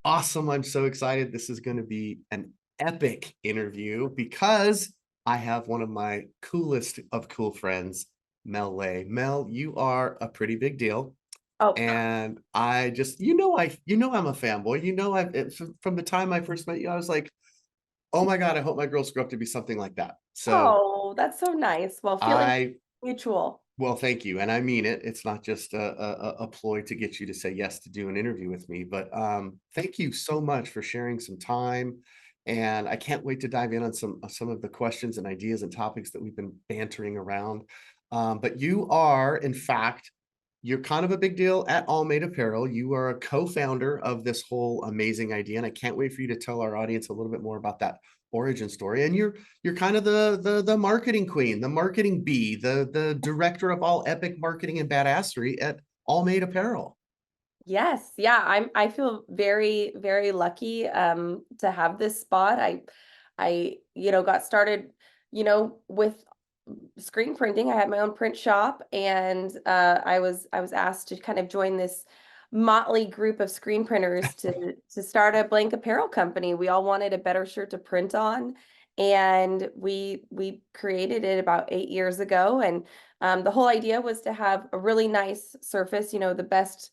Awesome. I'm so excited. This is going to be an epic interview because I have one of my coolest of cool friends, Mel Lay. Mel, you are a pretty big deal. Oh, And I just, I'm a fanboy. From the time I first met you, I was like, oh my God, I hope my girls grow up to be something like that. So oh, that's so nice. Well, feeling I mutual. Well, thank you, and I mean it. It's not just a ploy to get you to say yes to do an interview with me, but thank you so much for sharing some time. And I can't wait to dive in on some of the questions and ideas and topics that we've been bantering around. But you are, in fact, you're kind of a big deal at Allmade Apparel. You are a co-founder of this whole amazing idea, and I can't wait for you to tell our audience a little bit more about that origin story. And you're kind of the marketing queen, the marketing bee, the director of all epic marketing and badassery at Allmade Apparel. Yes, yeah, I feel very, very lucky to have this spot. I got started, with screen printing. I had my own print shop and I was asked to kind of join this motley group of screen printers to start a blank apparel company. We all wanted a better shirt to print on, and we created it about 8 years ago. And the whole idea was to have a really nice surface. The best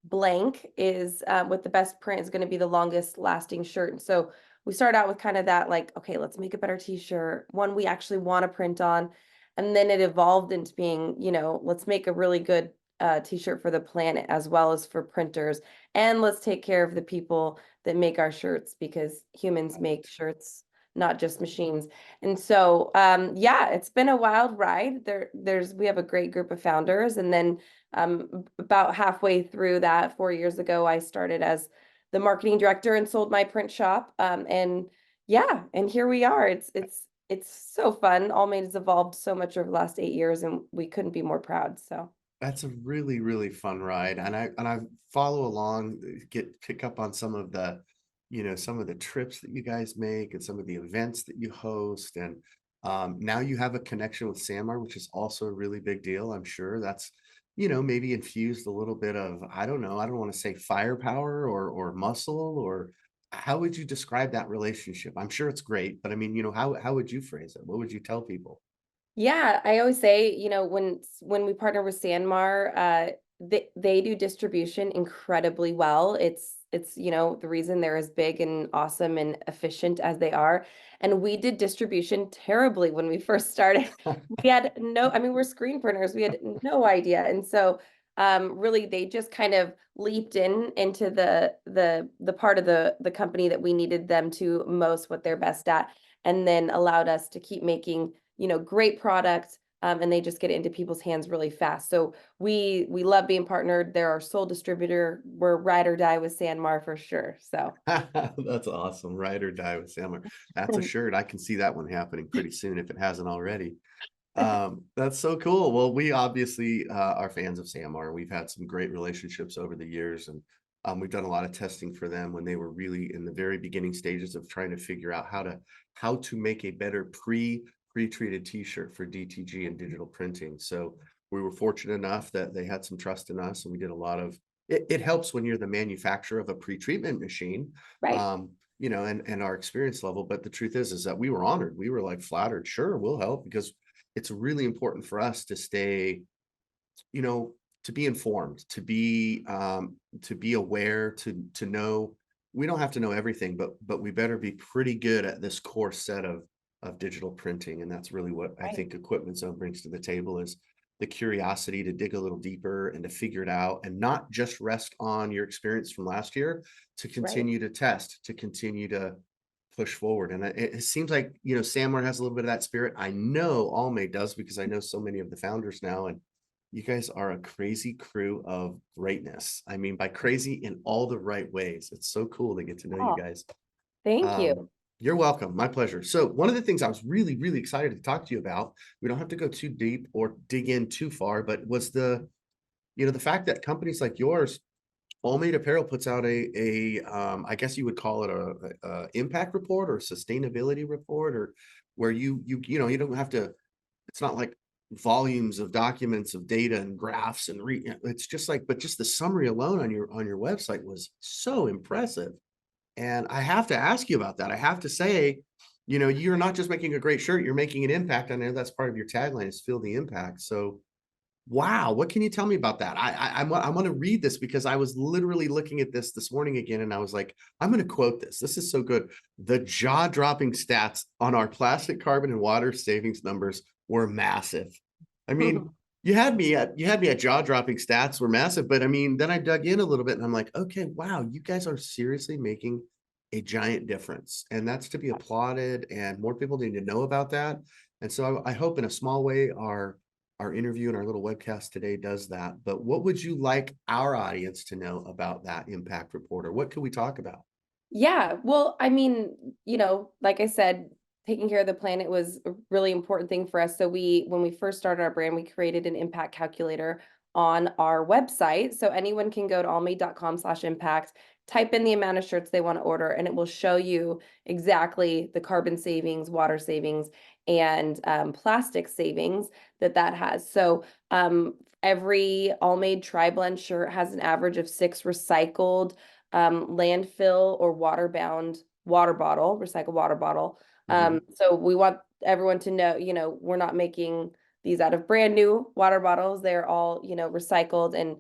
blank is with the best print is going to be the longest lasting shirt. And so we started out with kind of that, like, okay, let's make a better t-shirt, one we actually want to print on. And then it evolved into being, let's make a really good t-shirt for the planet as well as for printers. And let's take care of the people that make our shirts, because humans make shirts, not just machines. And so yeah, it's been a wild ride. We have a great group of founders. And then about halfway through that, 4 years ago, I started as the marketing director and sold my print shop. And yeah, and here we are. It's so fun. Allmade has evolved so much over the last 8 years, and we couldn't be more proud. So That's a really, really fun ride. And I follow along, pick up on some of the trips that you guys make and some of the events that you host. And now you have a connection with Samar, which is also a really big deal. I'm sure that's, maybe infused a little bit of, I don't know, I don't want to say firepower or muscle, or how would you describe that relationship? I'm sure it's great, but I mean, how would you phrase it? What would you tell people? yeah, I always say, when we partner with Sanmar, they do distribution incredibly well. It's the reason they're as big and awesome and efficient as they are. And we did distribution terribly when we first started. We had no, I mean, we're screen printers. We had no idea. And so really they just kind of leaped into the part of the company that we needed them to most, what they're best at, and then allowed us to keep making great product. And they just get it into people's hands really fast. So we love being partnered. They're our sole distributor. We're ride or die with Sanmar for sure. So That's awesome. Ride or die with Sandler. That's a shirt. I can see that one happening pretty soon if it hasn't already. That's so cool. Well, we obviously are fans of Samar. We've had some great relationships over the years, and we've done a lot of testing for them when they were really in the very beginning stages of trying to figure out how to make a better pre-treated t-shirt for DTG and digital printing. So we were fortunate enough that they had some trust in us, and we did a lot of it helps when you're the manufacturer of a pre-treatment machine, right. and our experience level. But the truth is that we were honored. We were like flattered. Sure, we'll help, because it's really important for us to stay, you know, to be informed, to be aware, to know. We don't have to know everything, but we better be pretty good at this core set of digital printing. And that's really what I Right. think Equipment Zone brings to the table, is the curiosity to dig a little deeper and to figure it out, and not just rest on your experience from last year, to Right. continue to test, to continue to push forward. And it seems like, Samware has a little bit of that spirit. I know Almay does, because I know so many of the founders now, and you guys are a crazy crew of greatness. I mean, by crazy in all the right ways. It's so cool to get to know you Oh, guys. thank Um, you. you're welcome. My pleasure. So one of the things I was really, really excited to talk to you about, we don't have to go too deep or dig in too far, but was the fact that companies like yours, Allmade Apparel, puts out I guess you would call it a impact report or sustainability report, or where you don't have to. It's not like volumes of documents of data and graphs and it's just like, but just the summary alone on your website was so impressive. And I have to ask you about that. I have to say, you're not just making a great shirt, you're making an impact. I know that's part of your tagline is feel the impact. So wow, what can you tell me about that? I want to read this because I was literally looking at this morning again, and I was like, I'm going to quote this. This is so good. The jaw-dropping stats on our plastic, carbon, and water savings numbers were massive. I mean, you had me at jaw-dropping stats were massive, but I mean, then I dug in a little bit, and I'm like, okay, wow, you guys are seriously making a giant difference, and that's to be applauded. And more people need to know about that. And so I hope in a small way our interview and our little webcast today does that. But what would you like our audience to know about that impact report, or what could we talk about? Yeah, well, I mean, like I said, taking care of the planet was a really important thing for us. So when we first started our brand, we created an impact calculator on our website. So anyone can go to allmade.com/impact, type in the amount of shirts they want to order, and it will show you exactly the carbon savings, water savings, and plastic savings that has. So every Allmade tri-blend shirt has an average of 6 recycled landfill or water-bound recycled water bottle. Mhm. So we want everyone to know, we're not making these out of brand new water bottles. They're all, recycled, and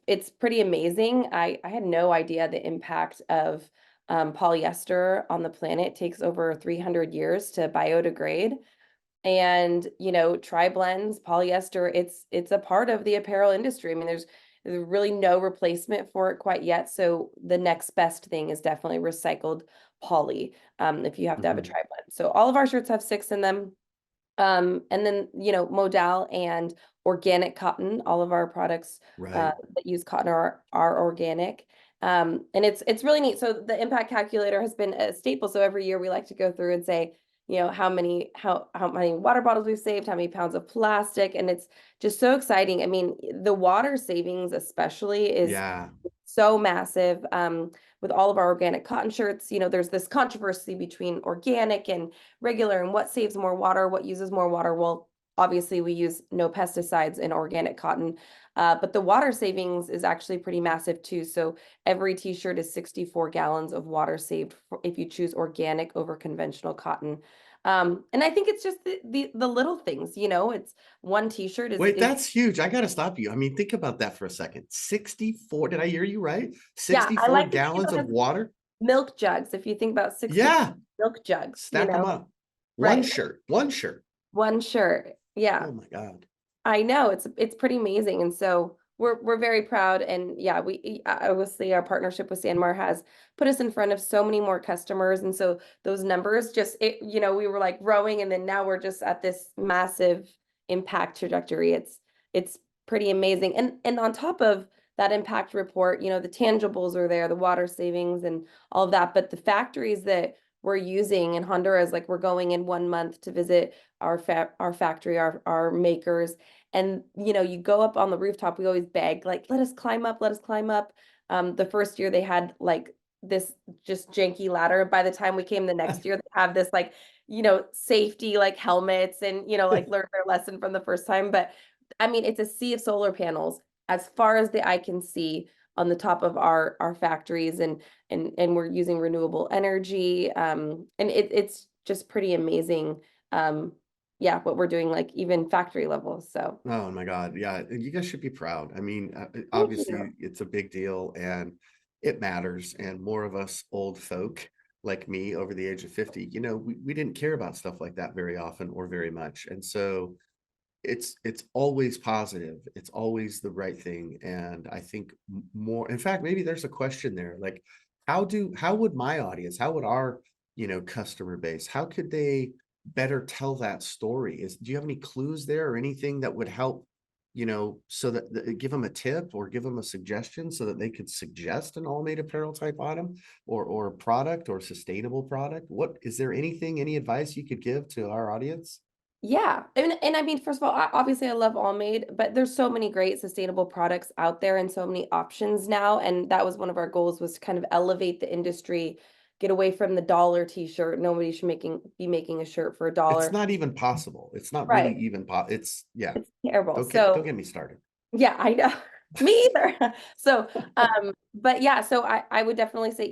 it's pretty amazing. I had no idea the impact of polyester on the planet. It takes over 300 years to biodegrade. And, tri-blends, polyester, it's a part of the apparel industry. I mean, there's really no replacement for it quite yet. So the next best thing is definitely recycled poly, if you have to have a Mhm. tri-blend. So all of our shirts have 6 in them. And then, modal and organic cotton, all of our products Right. that use cotton are organic. And it's really neat. So the impact calculator has been a staple. So every year we like to go through and say, how many water bottles we've saved, how many pounds of plastic, and it's just so exciting. I mean, the water savings especially is Yeah. so massive. With all of our organic cotton shirts, there's this controversy between organic and regular and what saves more water, what uses more water. Well, obviously we use no pesticides in organic cotton, but the water savings is actually pretty massive too. So every t-shirt is 64 gallons of water saved if you choose organic over conventional cotton. And I think it's just the little things, it's one t-shirt is Wait, is that's huge. I gotta stop you. I mean, think about that for a second. 64, did I hear you right? yeah, I 64 like to think gallons about of it as water? milk jugs. If you think about 64 Yeah. milk jugs, Stack them up. One right? shirt. One shirt. One shirt. Yeah. Oh my God. I know it's pretty amazing, and so we're very proud. And yeah, obviously our partnership with Sanmar has put us in front of so many more customers, and so those numbers we were like growing, and then now we're just at this massive impact trajectory. It's pretty amazing, and on top of that impact report, the tangibles are there, the water savings and all of that, but the factories that we're using in Honduras, like we're going in 1 month to visit our factory, our makers, and you go up on the rooftop. We always beg, like, let us climb up, let us climb up. The first year they had like this just janky ladder. By the time we came the next year, they have this like, safety like helmets, and like learn their lesson from the first time. But I mean, it's a sea of solar panels as far as the eye can see on the top of our factories, and we're using renewable energy. And it's just pretty amazing. Yeah, what we're doing, like even factory levels. So Oh my God. Yeah. You guys should be proud. I mean, thank you. obviously it's a big deal and it matters. And more of us old folk like me over the age of 50, we didn't care about stuff like that very often or very much. And so it's always positive. It's always the right thing. And I think more, in fact, maybe there's a question there. Like, how would my audience, how would our, customer base, how could they better tell that story? Do you have any clues there or anything that would help, so that give them a tip or give them a suggestion so that they could suggest an all made apparel type item or a product or sustainable product? What is there anything, any advice you could give to our audience? Yeah, and I mean, first of all, obviously I love Allmade, but there's so many great sustainable products out there and so many options now. And that was one of our goals, was to kind of elevate the industry get away from the dollar t-shirt. Nobody should be making a shirt for a It's dollar. not even possible. It's not really Right. even it's yeah. It's terrible. Don't So get me started. yeah, I know. Me either. So, but yeah, so I would definitely say,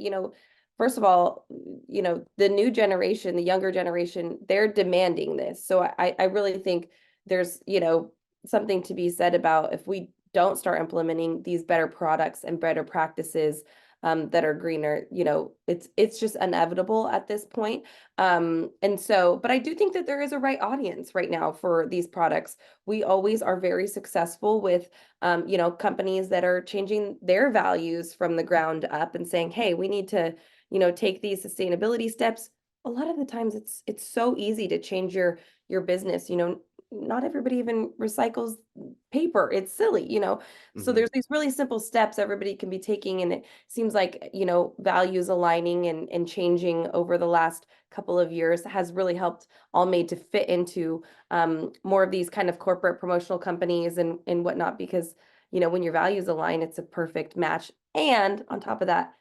first of all, the new generation, the younger generation, they're demanding this. So I really think there's, something to be said about if we don't start implementing these better products and better practices that are greener, it's just inevitable at this point. And so, but I do think that there is a right audience right now for these products. We always are very successful with companies that are changing their values from the ground up and saying, hey, we need to, take these sustainability steps. A lot of the times it's so easy to change your business. Not everybody even recycles paper. It's silly. So Mhm. there's these really simple steps everybody can be taking, and it seems like, values aligning and changing over the last couple of years has really helped Allmade to fit into more of these kind of corporate promotional companies and whatnot, because when your values align, it's a perfect match. And on top of that,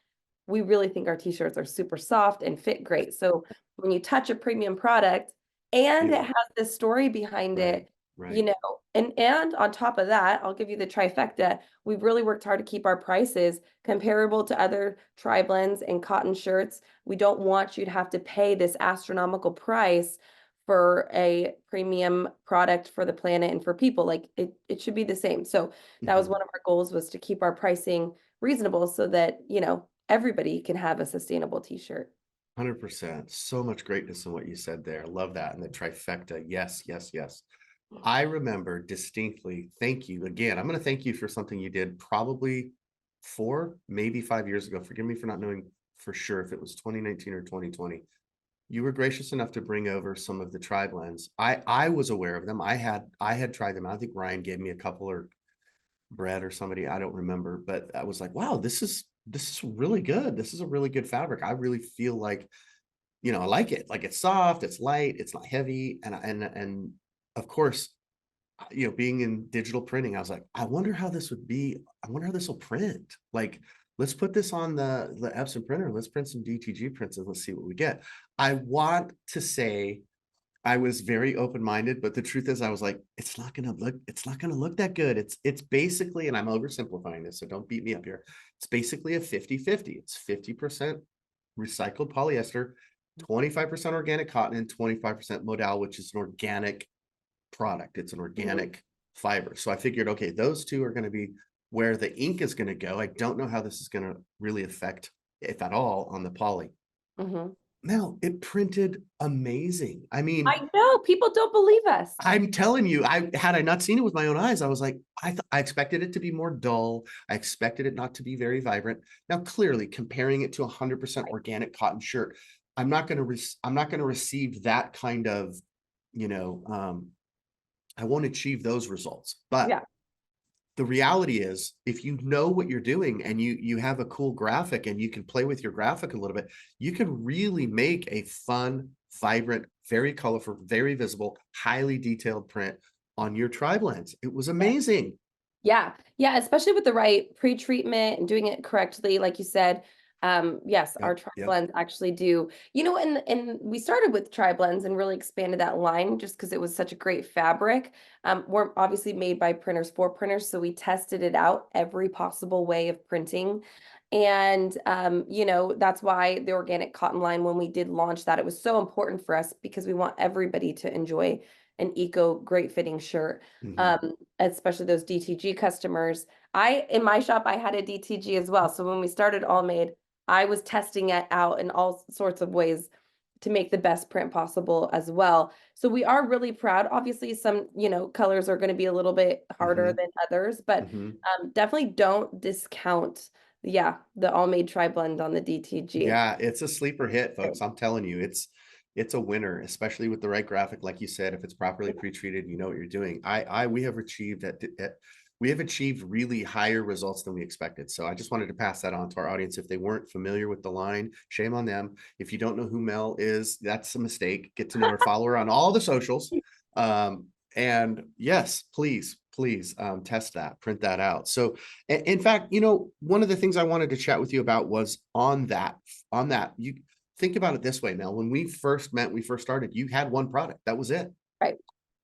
we really think our t-shirts are super soft and fit great. So when you touch a premium product and it Feel has this story behind right, it, right. and on top of that, I'll give you the trifecta. We've really worked hard to keep our prices comparable to other tri-blends and cotton shirts. We don't want you to have to pay this astronomical price for a premium product for the planet and for people. Like it should be the same. So that was Mhm. one of our goals, was to keep our pricing reasonable so that, everybody can have a sustainable t-shirt. 100%. So much greatness in what you said there. Love that. And the trifecta. Yes, yes, yes. I remember distinctly. Thank you again. I'm going to thank you for something you did probably 4, maybe 5 years ago. Forgive me for not knowing for sure if it was 2019 or 2020. You were gracious enough to bring over some of the tri blends. I was aware of them. I had tried them. I think Ryan gave me a couple, or Brett or somebody. I don't remember, but I was like, wow, this is really good. This is a really good fabric. I really feel like, I like it. Like, it's soft, it's light, it's not heavy, and of course, being in digital printing, I was like, I wonder how this would be. I wonder how this will print. Like, let's put this on the Epson printer. Let's print some DTG prints and let's see what we get. I want to say I was very open-minded, but the truth is I was like, it's not gonna look that good. It's basically, and I'm oversimplifying this, so don't beat me up here. It's basically a 50-50. It's 50% recycled polyester, 25% organic cotton, and 25% modal, which is an organic product. It's an Mhm, organic fiber. So I figured, okay, those two are going to be where the ink is going to go. I don't know how this is going to really affect, if at all, on the poly. mhm. Now, it printed amazing. I mean, I know people don't believe us. I'm telling you, I not seen it with my own eyes, I was like, I expected it to be more dull. I expected it not to be very vibrant. Now, clearly, comparing it to 100% organic cotton shirt, I'm not going to receive that kind of, you know, I won't achieve those results. But Yeah. the reality is, if you know what you're doing and you have a cool graphic and you can play with your graphic a little bit, you can really make a fun, vibrant, very colorful, very visible, highly detailed print on your tri-blends. It was amazing. Yeah. Yeah, especially with the right pre-treatment and doing it correctly, like you said. Yes, our Yep, yep. tri-blends actually do. And we started with tri-blends and really expanded that line just because it was such a great fabric. We're obviously made by printers for printers, so we tested it out every possible way of printing. And that's why the organic cotton line, when we did launch that, it was so important for us because we want everybody to enjoy an eco great fitting shirt. Mhm. Um, Especially those DTG customers. In my shop, I had a DTG as well. So when we started Allmade, I was testing it out in all sorts of ways to make the best print possible as well. So we are really proud. Obviously, some, colors are going to be a little bit harder Mhm. than others, but Mhm. definitely don't discount, yeah, the Allmade tri blend on the DTG. Yeah, it's a sleeper hit, folks. I'm telling you, it's a winner, especially with the right graphic. Like you said, if it's properly pre-treated, you know what you're doing. We have achieved we have achieved really higher results than we expected. So I just wanted to pass that on to our audience. If they weren't familiar with the line, shame on them. If you don't know who Mel is, that's a mistake. Get to know her, follow her on all the socials. And yes, please test that, print that out. So in fact, one of the things I wanted to chat with you about was on that, you think about it this way, Mel. When we first met, we first started, you had one product. That was it. Right.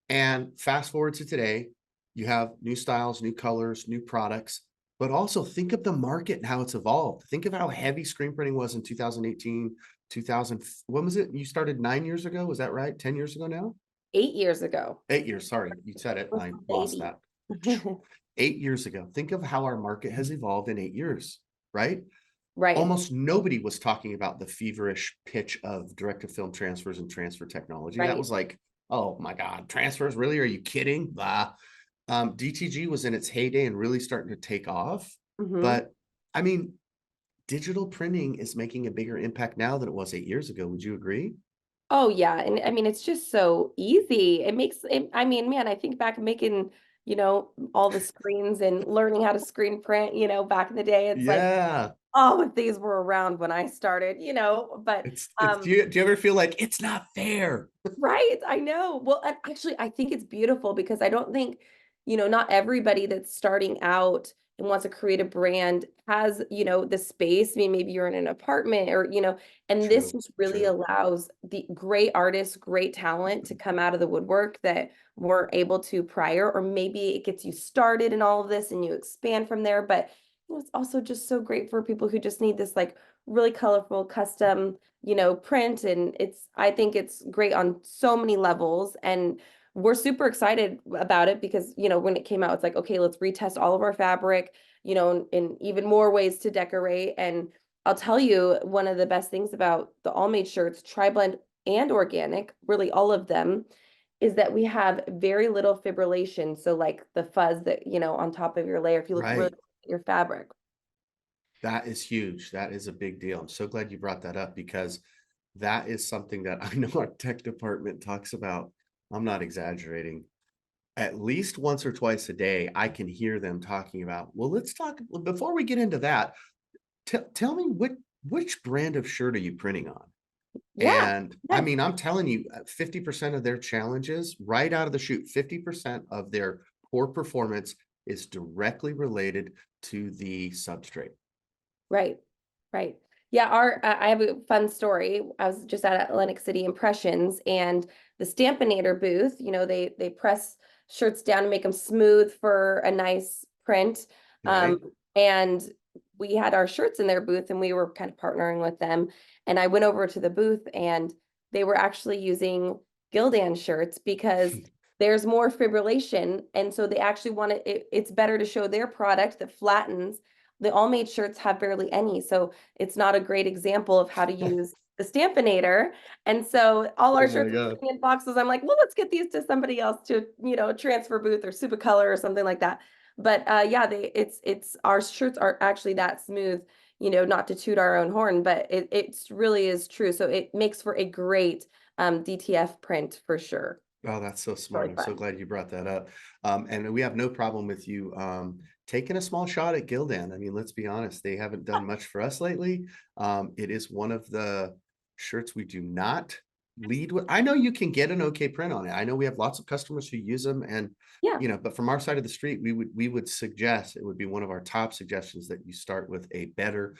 And fast forward to today, you have new styles, new colors, new products, but also think of the market and how it's evolved. Think of how heavy screen printing was in 2018, 2000. When was it? You started 9 years ago. Was that right? 10 years ago now? 8 years ago. 8 years. Sorry, you said it. Was I the lost baby. that. 8 years ago. Think of how our market has evolved in 8 years, right? Right. Almost nobody was talking about the feverish pitch of direct to film transfers and transfer technology. That Right. was like, oh my God, transfers? Really? Are you kidding? Blah. DTG was in its heyday and really starting to take off. Hmm. But I mean, digital printing is making a bigger impact now than it was 8 years ago. Would you agree? Oh yeah, and I mean it's just so easy. It makes it, I mean, man, I think back making, all the screens and learning how to screen print, back in the day, it's like, Yeah. oh, if these were around when I started, but It's do you ever feel like it's not fair? right, I know. Well, and actually, I think it's beautiful because I don't think, not everybody that's starting out and wants to create a brand has, the space. I mean, maybe you're in an apartment or, and this True, just really true. allows the great artists, great talent to come out of the woodwork that weren't able to prior, or maybe it gets you started in all of this and you expand from there. But it's also just so great for people who just need this like really colorful custom print. And I think it's great on so many levels. And we're super excited about it because, when it came out, it's like, okay, let's retest all of our fabric, in even more ways to decorate. And I'll tell you, one of the best things about the All Made shirts, tri-blend and organic, really all of them, is that we have very little fibrillation. So like the fuzz that, on top of your layer, if you look really Right. at your fabric. That is huge. That is a big deal. I'm so glad you brought that up because that is something that I know our tech department talks about. I'm not exaggerating. At least once or twice a day, I can hear them talking about, well, let's talk before we get into that. Tell me which brand of shirt are you printing on? Yeah. And I Yes. mean, I'm telling you, 50% of their challenges right out of the chute, 50% of their poor performance is directly related to the substrate. Right, right. Yeah, I have a fun story. I was just at Atlantic City Impressions and the Stampinator booth, they press shirts down and make them smooth for a nice print. Um, Okay. and we had our shirts in their booth and we were kind of partnering with them. And I went over to the booth and they were actually using Gildan shirts because there's more fibrillation. And so they actually wanted it's better to show their product that flattens. The All Made shirts have barely any, so it's not a great example of how to use the Stampinator. And so all our Oh my shirts were God. sitting in boxes. I'm like, well, let's get these to somebody else to, transfer booth or Supercolor or something like that. But yeah, it's our shirts are actually that smooth, not to toot our own horn, but it's really is true. So it makes for a great DTF print for sure. Oh, that's so smart. Really I'm so fun. glad you brought that up. And we have no problem with you taking a small shot at Gildan. I mean, let's be honest, they haven't done much for us lately. It is one of the shirts we do not lead with. I know you can get an okay print on it. I know we have lots of customers who use them and Yeah, but from our side of the street, we would suggest, it would be one of our top suggestions, that you start with a better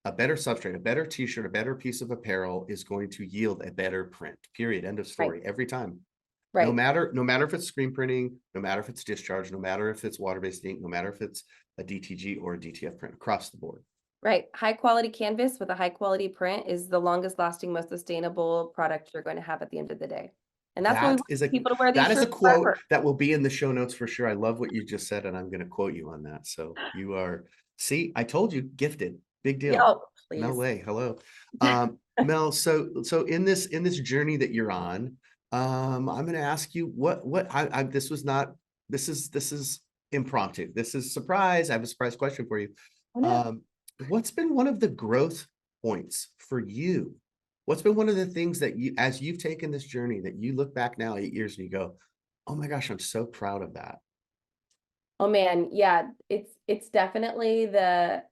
substrate, a better t-shirt, a better piece of apparel is going to yield a better print. Period. End of right, story. Every time. No right. matter no matter if it's screen printing, no matter if it's discharge, no matter if it's water-based ink, no matter if it's a DTG or a DTF print, across the board. Right. High quality canvas with a high quality print is the longest lasting, most sustainable product you're going to have at the end of the day. And that's why we That want is a people to wear these that is a shirts quote forever. that will be in the show notes for sure. I love what you just said, and I'm going to quote you on that. So you are, see, I told you, gifted, big deal. Yo, Mel please. Lay, hello. Mel, so in this journey that you're on, I'm going to ask you what I this was not this is impromptu. This is surprise. I have a surprise question for you. Oh no. Um, what's been one of the growth points for you? What's been one of the things that you, as you've taken this journey, that you look back now 8 years and you go, oh my gosh, I'm so proud of that. Oh man, yeah, it's definitely the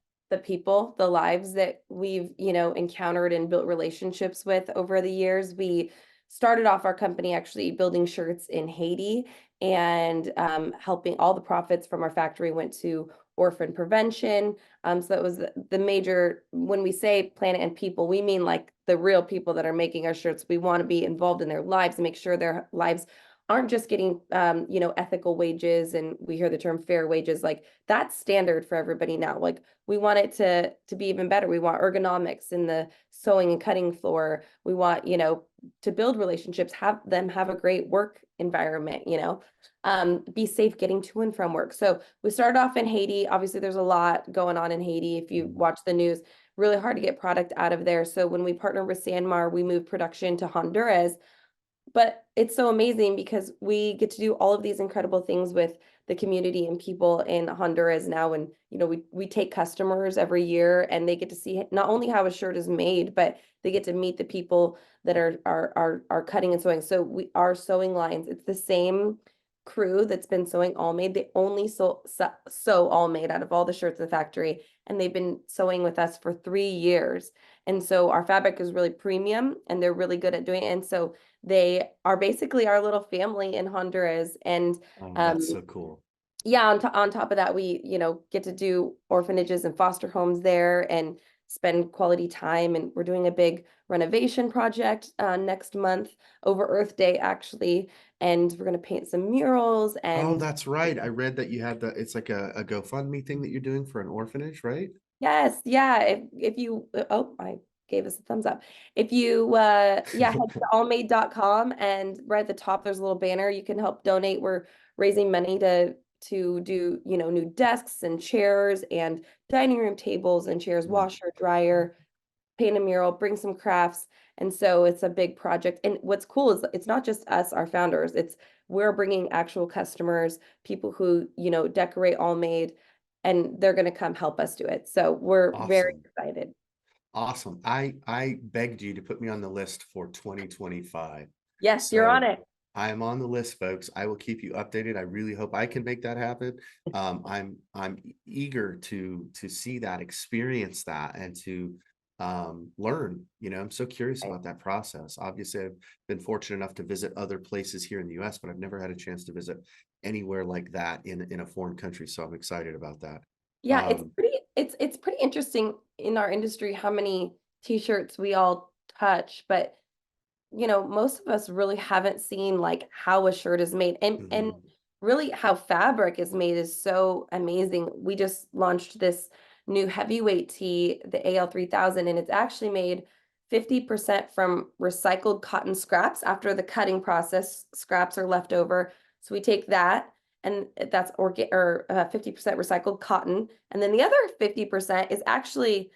people, the lives that we've, encountered and built relationships with over the years. We started off our company actually building shirts in Haiti and helping all the profits from our factory went to orphan prevention. So that was the major, when we say planet and people, we mean like the real people that are making our shirts. We want to be involved in their lives and make sure their lives aren't just getting ethical wages, and we hear the term fair wages. Like that's standard for everybody now. Like we want it to be even better. We want ergonomics in the sewing and cutting floor. We want, to build relationships, have them have a great work environment, be safe getting to and from work. So we started off in Haiti. Obviously, there's a lot going on in Haiti. If you watch the news, really hard to get product out of there. So when we partnered with Sanmar, we moved production to Honduras. But it's so amazing because we get to do all of these incredible things with the community and people in Honduras now. And, we take customers every year and they get to see not only how a shirt is made, but they get to meet the people that are cutting and sewing. So our sewing lines, it's the same crew that's been sewing Allmade. They only sew Allmade out of all the shirts in the factory, and they've been sewing with us for 3 years. And so our fabric is really premium, and they're really good at doing it. And so they are basically our little family in Honduras. And Oh, that's so cool. yeah, on top of that, we, get to do orphanages and foster homes there and spend quality time. And we're doing a big renovation project next month over Earth Day, actually. And we're going to paint some murals Oh, and that's right. I read that you had it's like a GoFundMe thing that you're doing for an orphanage, right? yes, yeah. If you oh, I gave us a thumbs up. If you yeah, head to allmade.com, and right at the top there's a little banner you can help donate. We're raising money to do, new desks and chairs and dining room tables and chairs, Mm. washer, dryer, paint a mural, bring some crafts. And so it's a big project. And what's cool is it's not just us, our founders, it's we're bringing actual customers, people who, decorate Allmade, and they're going to come help us do it. So we're very Awesome. excited. Awesome. I begged you to put me on the list for 2025. Yes, you're on So it. I am on the list, folks. I will keep you updated. I really hope I can make that happen. I'm eager to see that, experience that, and to learn. I'm so curious Right. about that process. Obviously, I've been fortunate enough to visit other places here in the US, but I've never had a chance to visit anywhere like that in a foreign country. So I'm excited about that. Yeah, it's pretty interesting in our industry how many t-shirts we all touch, but most of us really haven't seen like how a shirt is made, and Mhm. really how fabric is made is so amazing. We just launched this new heavyweight tee, the AL 3000, and it's actually made 50% from recycled cotton scraps. After the cutting process, scraps are left over. So we take that, and that's 50% recycled cotton. And then the other 50% is actually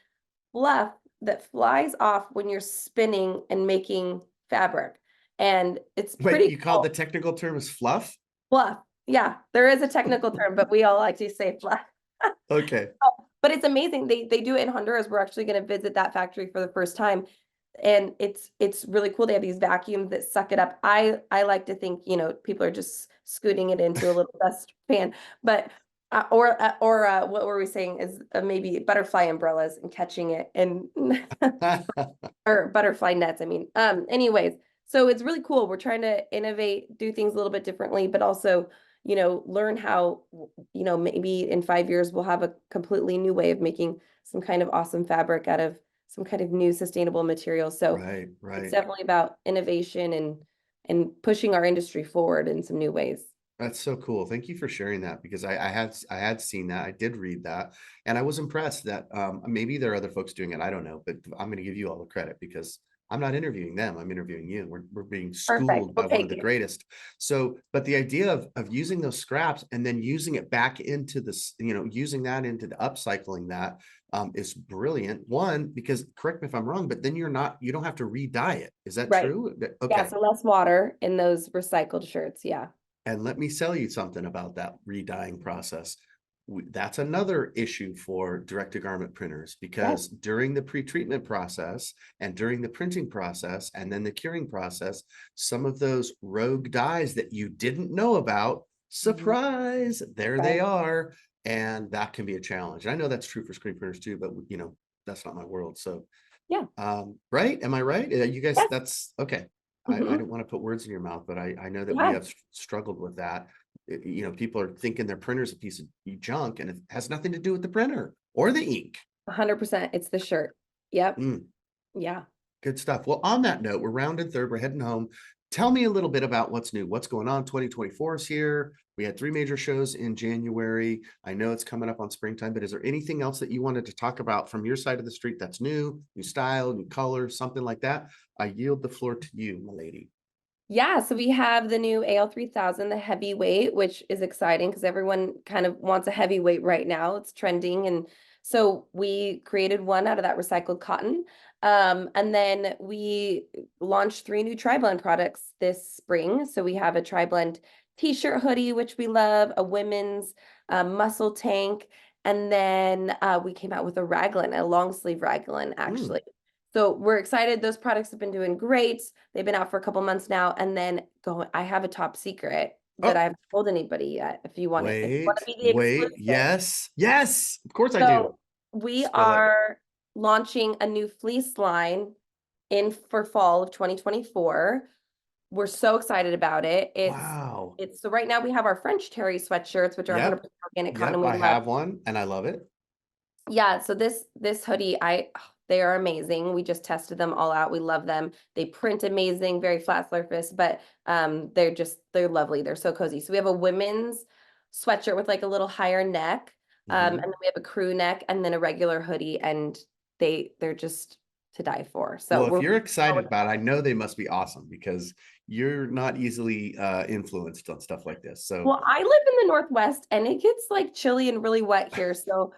fluff that flies off when you're spinning and making fabric. And it's Wait, pretty you called the cool. technical term is fluff? Fluff. Yeah, there is a technical term, but we all like to say fluff. Okay. Oh, but it's amazing. They do it in Honduras. We're actually going to visit that factory for the first time. And it's really cool. They have these vacuums that suck it up. I like to think, people are just scooting it into a little dust pan, but what were we saying is maybe butterfly umbrellas and catching it, and or butterfly nets, I mean. Anyways, so it's really cool. We're trying to innovate, do things a little bit differently, but also, learn how, maybe in 5 years we'll have a completely new way of making some kind of awesome fabric out of some kind of new sustainable material. So Right, it's right. definitely about innovation and pushing our industry forward in some new ways. That's so cool. Thank you for sharing that because I had seen that. I did read that and I was impressed that maybe there are other folks doing it. I don't know, but I'm going to give you all the credit because I'm not interviewing them. I'm interviewing you. We're being Perfect. schooled by We'll one of take the it. greatest. So, but the idea of using those scraps and then using it back into this, using that into the upcycling that is brilliant. One, because correct me if I'm wrong, but then you don't have to re-dye it. Is that Right. true? Yeah, Okay. so less water in those recycled shirts. Yeah. And let me tell you something about that re-dyeing process. That's another issue for direct-to-garment printers Yes. because during the pre-treatment process and during the printing process and then the curing process, some of those rogue dyes that you didn't know about, Mhm. surprise, there they Right. are. And that can be a challenge. I know that's true for screen printers too, but that's not my world. So Yeah. right? Am I right? You guys, Yes. that's okay. I Hmm. don't want to put words in your mouth, but I know that we Yeah. have struggled with that. You know, people are thinking their printer's a piece of junk, and it has nothing to do with the printer or the ink. 100%. It's the shirt. Yep. Mm, Yeah. good stuff. Well, on that note, we're rounding third, we're heading home. Tell me a little bit about what's new, what's going on. 2024 is here. We had 3 major shows in January. I know it's coming up on springtime, but is there anything else that you wanted to talk about from your side of the street that's new style, new color, something like that? I yield the floor to you, my lady. Yeah, so we have the new AL 3000, the heavyweight, which is exciting because everyone kind of wants a heavyweight right now. It's trending. And so we created one out of that recycled cotton. And then we launched 3 new tri-blend products this spring. So we have a tri-blend t-shirt hoodie, which we love, a women's muscle tank, and then we came out with a raglan, a long sleeve raglan, Mm, actually. So we're excited. Those products have been doing great. They've been out for a couple months now. And then I have a top secret that I oh, haven't told anybody yet. If you want to be the wait. exclusive. Yes, yes, of course I do. So we Spill it. are launching a new fleece line in for fall of 2024. We're so excited about it. Wow. It's so right now we have our French terry sweatshirts, which are 100% Yep. organic cotton, Yep. and we I love. have one and I love it. Yeah, so this hoodie, they are amazing. We just tested them all out. We love them. They print amazing, very flat surface, but they're lovely. They're so cozy. So we have a women's sweatshirt with like a little higher neck, and Mhm. then we have a crew neck, and then a regular hoodie, and they're just to die for. So Well, if we're you're so excited about it, I know they must be awesome because you're not easily influenced on stuff like this. So, well, I live in the Northwest and it gets like chilly and really wet here. So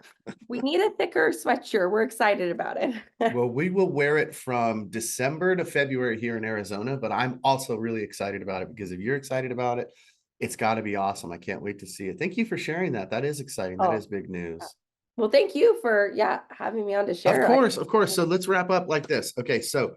we need a thicker sweatshirt. We're excited about it. well, we will wear it from December to February here in Arizona, but I'm also really excited about it because if you're excited about it, it's got to be awesome. I can't wait to see it. Thank you for sharing that. That is exciting. That Oh, is big news. well, thank you for, yeah, having me on to Of share. course, of course. So let's wrap up like this. Okay, so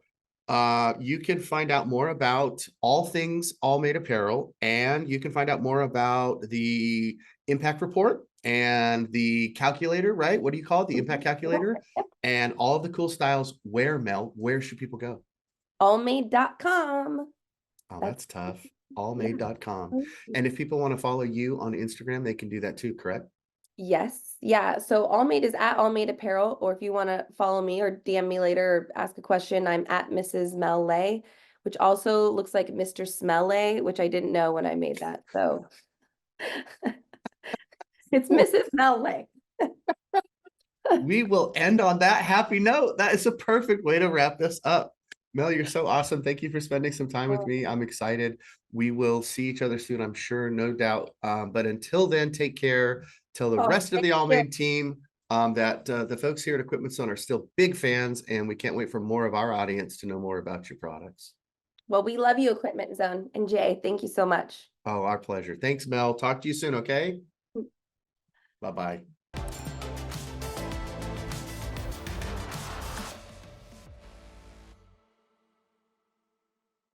you can find out more about all things Allmade Apparel, and you can find out more about the impact report and the calculator, right? What do you call it? The impact calculator and all of the cool styles. Where, Mel? Where should people go? Allmade.com. Oh, That's, that's tough. yeah. Allmade.com. And if people want to follow you on Instagram, they can do that too, correct? Yes. Yeah. So Allmade is at Allmade Apparel, or if you want to follow me or DM me later or ask a question, I'm at Mrs. Mel Lay, which also looks like Mr. Smell Lay, which I didn't know when I made that. So it's Mrs. Mel Lay. We will end on that happy note. That is a perfect way to wrap this up. Mel, you're so awesome. Thank you for spending some time with me. I'm excited. We will see each other soon, I'm sure, no doubt. But until then, take care. Tell the Oh, rest of thank the you. Allmade team that the folks here at Equipment Zone are still big fans, and we can't wait for more of our audience to know more about your products. Well, we love you, Equipment Zone. And Jay, thank you so much. Oh, our pleasure. Thanks, Mel. Talk to you soon, okay? Bye-bye.